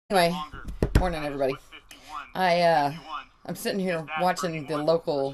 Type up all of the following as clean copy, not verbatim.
Anyway, morning everybody. I'm sitting here watching the local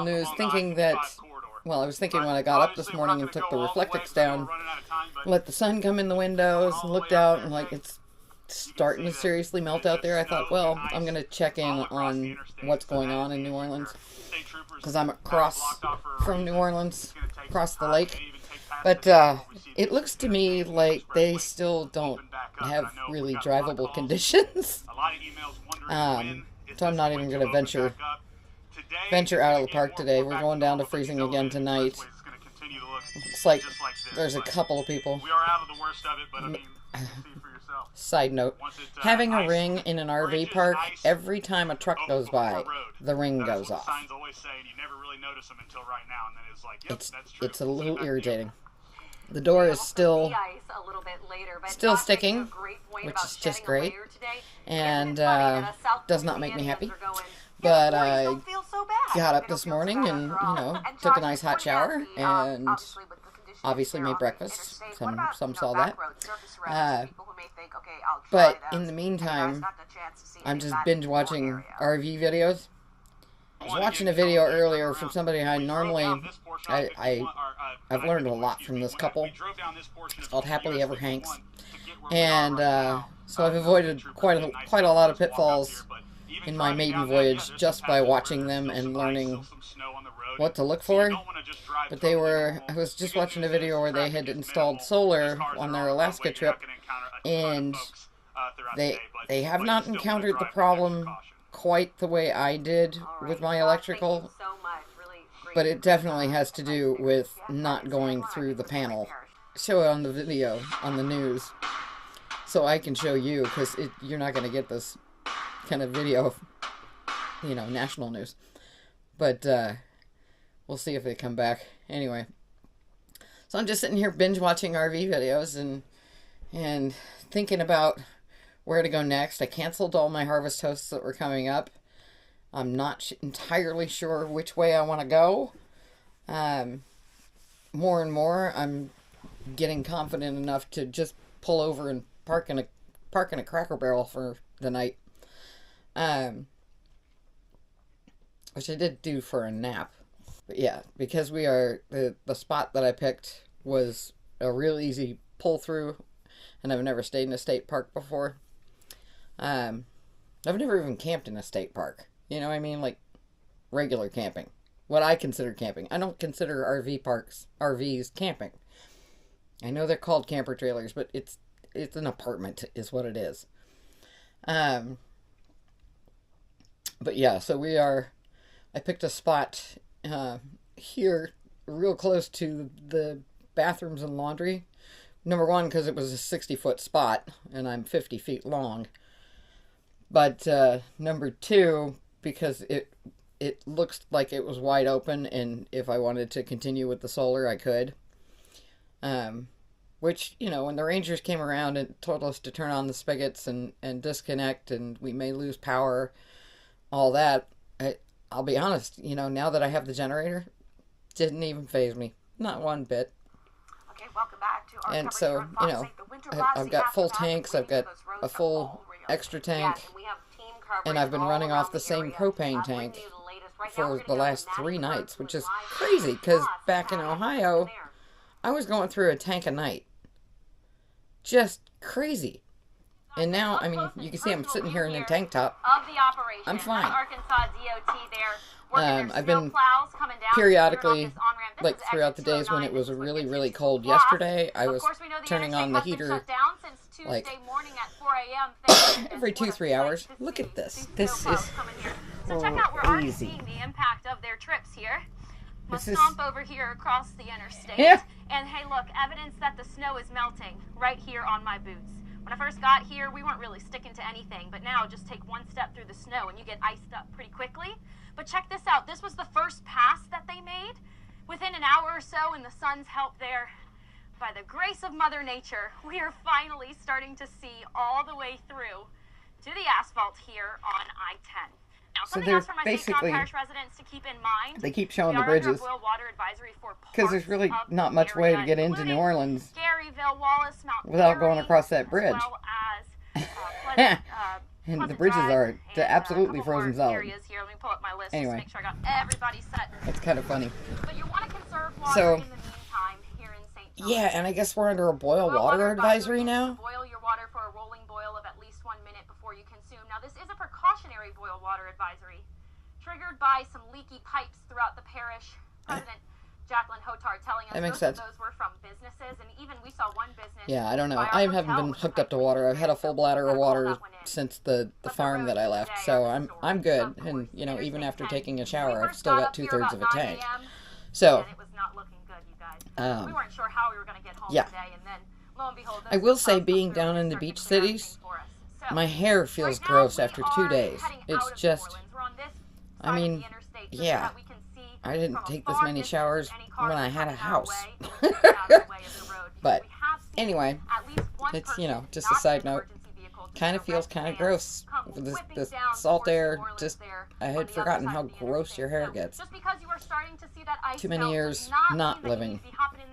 news, thinking that, well, I was thinking when I got up this morning and took the Reflectix down, let the sun come in the windows and looked out and like it's starting to seriously melt out there. I thought, well, I'm gonna check in on what's going on in New Orleans because I'm across from New Orleans, across the lake. But it looks to me like they still don't have really drivable conditions. So I'm not even going to venture out of the park today. We're going down to freezing again tonight. It's like there's a couple of people. Side note, having a ring in an RV park, every time a truck goes by, the ring goes off. It's a little irritating. The door is still sticking, which is just great, and does not make me happy. But I got up this morning and, took a nice hot shower and obviously made breakfast. Some saw that. But in the meantime, I'm just binge watching RV videos. I was watching a video earlier from somebody I've learned a lot from this couple. It's called Happily Ever Hanks. And so I've avoided quite a lot of pitfalls in my maiden voyage just by watching them and learning what to look for. But I was just watching a video where they had installed solar on their Alaska trip, and they have not encountered the problem quite the way I did with my electrical, but it definitely has to do with not going through the panel. Show it on the video, on the news, so I can show you, because you're not going to get this kind of video of, national news. But we'll see if they come back. Anyway, so I'm just sitting here binge watching RV videos and thinking about where to go next. I canceled all my harvest hosts that were coming up. I'm not entirely sure which way I want to go. More and more, I'm getting confident enough to just pull over and park in a Cracker Barrel for the night. Which I did do for a nap. But yeah, because the spot that I picked was a real easy pull through, and I've never stayed in a state park before. I've never even camped in a state park. You know what I mean? Like regular camping. What I consider camping. I don't consider RVs camping. I know they're called camper trailers, but it's an apartment is what it is. But yeah, so I picked a spot here real close to the bathrooms and laundry. Number one, because it was a 60-foot spot, and I'm 50 feet long. But number two, because it looks like it was wide open, and if I wanted to continue with the solar, I could. Which, when the Rangers came around and told us to turn on the spigots and disconnect, and we may lose power, all that, I'll be honest, now that I have the generator, didn't even faze me. Not one bit. Okay, welcome back to our and so, I've got full tanks, I've got a full extra tank, and I've been running off the same propane tank for the last 3 nights, which is crazy, because back in Ohio, I was going through a tank a night. Just crazy. And now, you can see I'm sitting here in a tank top. I'm fine. I've been periodically, like throughout the days when it was really, really cold yesterday, I was turning on the heater like every 2-3 hours. Look at this. This is crazy. The impact of their trips here. This is stomp over here across the interstate. Yeah. And hey, look, evidence that the snow is melting right here on my boots. When I first got here, we weren't really sticking to anything, but now just take one step through the snow and you get iced up pretty quickly. But check this out. This was the first pass that they made. Within an hour or so, and the sun's help there, by the grace of Mother Nature, we are finally starting to see all the way through to the asphalt here on I-10. Now, So something they're else for my St. John basically, Parish residents to keep in mind. they keep showing We the are under a bridges, boil water advisory for because there's parts really of not the much way to area, get into New including Orleans Garyville, Wallace, Mount without going Airy, across that as bridge. well as And the bridges are absolutely frozen solid. Areas here. Let me pull up my list Anyway, just to make sure I got everybody set. That's kind of funny. But you want to conserve water So, in the meantime here in St. John. Yeah, and I guess we're under a boil water advisory now. Boil your water for a rolling boil of at least 1 minute before you consume. Now, this is a precautionary boil water advisory, triggered by some leaky pipes throughout the parish. President Jacqueline Hotard telling us most of those were from businesses, and even we saw one business. Yeah, I don't know. I haven't been hooked up to water. I've had a full bladder of water since the farm that I left, so I'm good. And you know, even after taking a shower, I've still got 2/3 of a tank. So, it was not looking good, you guys. We weren't sure how we were going to get home today, and then lo and behold, I will say, being down in the beach cities, my hair feels gross after 2 days. It's just, I mean, yeah. I didn't take this many showers when I had a house. But anyway, it's, you know, just a side note. Kind of feels kind of gross. This salt air, just, I had forgotten how gross your hair gets. Too many years not living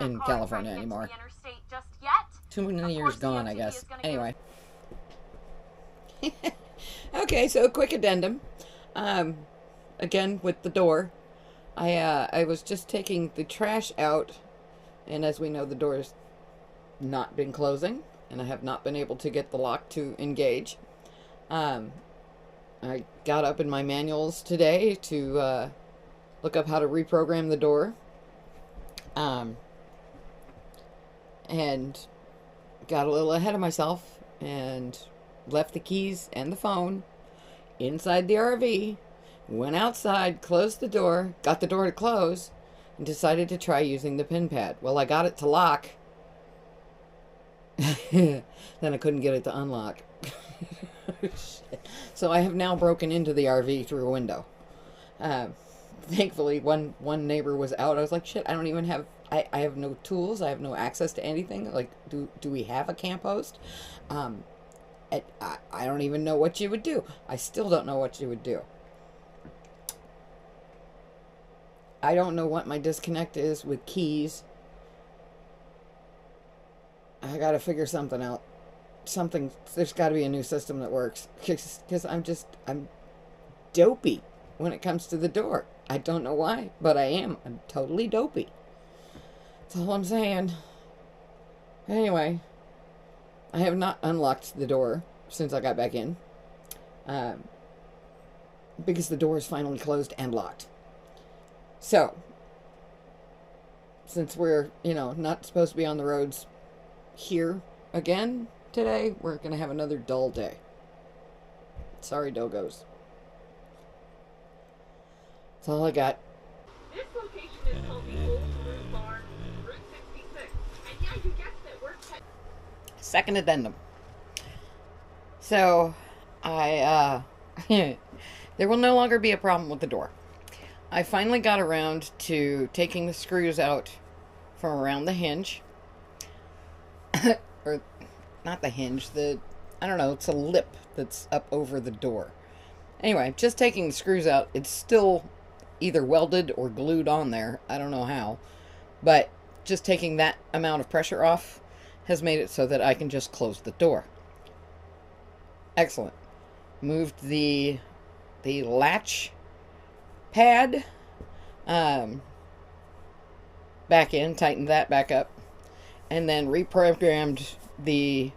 in California anymore. Too many years gone, I guess. Anyway. Okay, so quick addendum. Again, with the door. I was just taking the trash out, and as we know, the door's not been closing, and I have not been able to get the lock to engage. I got up in my manuals today to look up how to reprogram the door, and got a little ahead of myself, and left the keys and the phone inside the RV. Went outside, closed the door, got the door to close, and decided to try using the pin pad. Well, I got it to lock. Then I couldn't get it to unlock. So I have now broken into the RV through a window. Thankfully, one neighbor was out. I was like, shit, I don't even have... I have no tools. I have no access to anything. Like, do we have a camp host? I don't even know what you would do. I still don't know what you would do. I don't know what my disconnect is with keys. I gotta figure something out. There's gotta be a new system that works. Because I'm dopey when it comes to the door. I don't know why, but I am. I'm totally dopey. That's all I'm saying. Anyway, I have not unlocked the door since I got back in. Because the door is finally closed and locked. So, since we're, you know, not supposed to be on the roads here again today, we're going to have another dull day. Sorry, doggos. That's all I got. This location is called the Old Fruit Barn, Route 66. And yeah, you guessed it, we're... Second addendum. So, there will no longer be a problem with the door. I finally got around to taking the screws out from around the hinge. Or, not the hinge, I don't know, it's a lip that's up over the door. Anyway, just taking the screws out, it's still either welded or glued on there. I don't know how. But just taking that amount of pressure off has made it so that I can just close the door. Excellent. Moved the latch pad back in, tightened that back up, and then reprogrammed the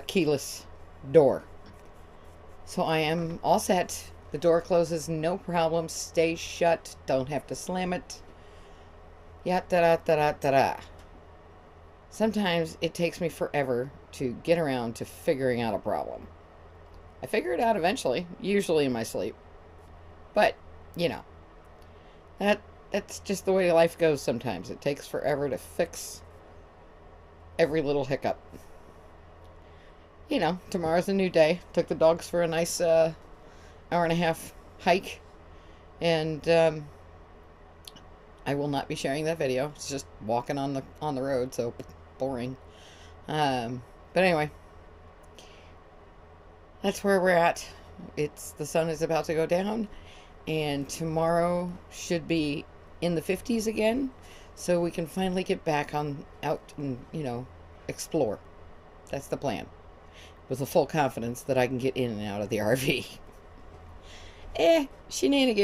keyless door. So I am all set. The door closes, no problem, stays shut, don't have to slam it. Ya-da-da-da-da-da-da. Sometimes it takes me forever to get around to figuring out a problem. I figure it out eventually, usually in my sleep. But, you know, that's just the way life goes sometimes. It takes forever to fix every little hiccup. You know, tomorrow's a new day. Took the dogs for a nice hour-and-a-half hike. And I will not be sharing that video. It's just walking on the road, so boring. But anyway, that's where we're at. The sun is about to go down, and tomorrow should be in the 50s again, so we can finally get back out and, you know, explore. That's the plan. with the full confidence that I can get in and out of the RV. Shenanigans.